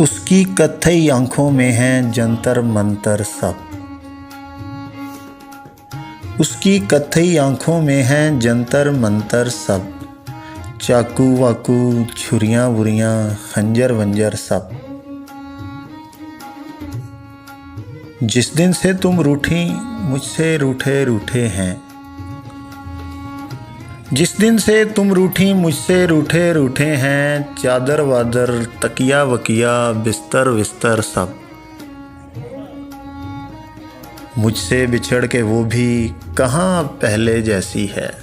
उसकी कत्थई आँखों में हैं जंतर मंतर सब। उसकी कत्थई आँखों में हैं जंतर मंतर सब। चाकू वाकू छुरियाँ वुरियाँ खंजर वंजर सब। जिस दिन से तुम रूठी मुझसे रूठे रूठे हैं। जिस दिन से तुम रूठी मुझसे रूठे रूठे हैं। चादर वादर तकिया वकिया बिस्तर विस्तर सब। मुझसे बिछड़ के वो भी कहाँ पहले जैसी है।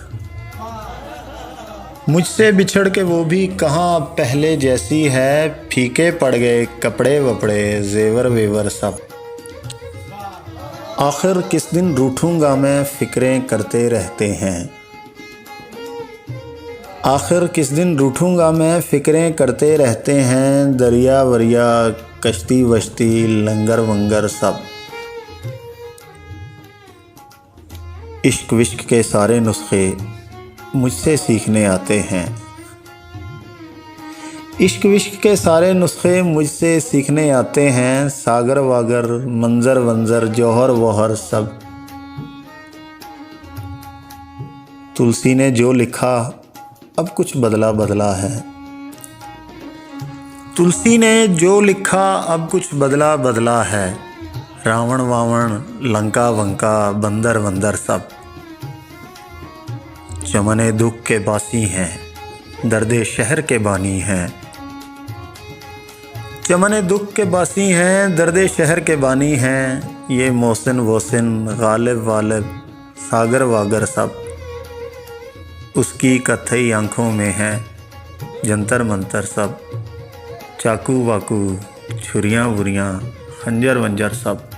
मुझसे बिछड़ के वो भी कहाँ पहले जैसी है। फीके पड़ गए कपड़े वपड़े जेवर वेवर सब। आखिर किस दिन रूठूंगा मैं फिक्रें करते रहते हैं। आखिर किस दिन रूठूंगा मैं फिक्रें करते रहते हैं। दरिया वरिया कश्ती वश्ती लंगर वंगर सब। इश्क विश्क के सारे नुस्खे मुझसे सीखने आते हैं। इश्क विश्क के सारे नुस्खे मुझसे सीखने आते हैं। सागर वागर मंजर वंजर जौहर वौहर सब। तुलसी ने जो लिखा अब कुछ बदला बदला है। तुलसी ने जो लिखा अब कुछ बदला बदला है। रावण वावण लंका वंका बंदर वंदर सब। चमने दुख के बासी हैं दर्दे शहर के बानी हैं। चमने दुख के बासी हैं दर्दे शहर के बानी हैं। ये मोहसिन वोसिन गालिब वालिब सागर वागर सब। उसकी कत्थई आँखों में है जंतर मंतर सब। चाकू वाकू छुरियाँ वुरियाँ खंजर वंजर सब।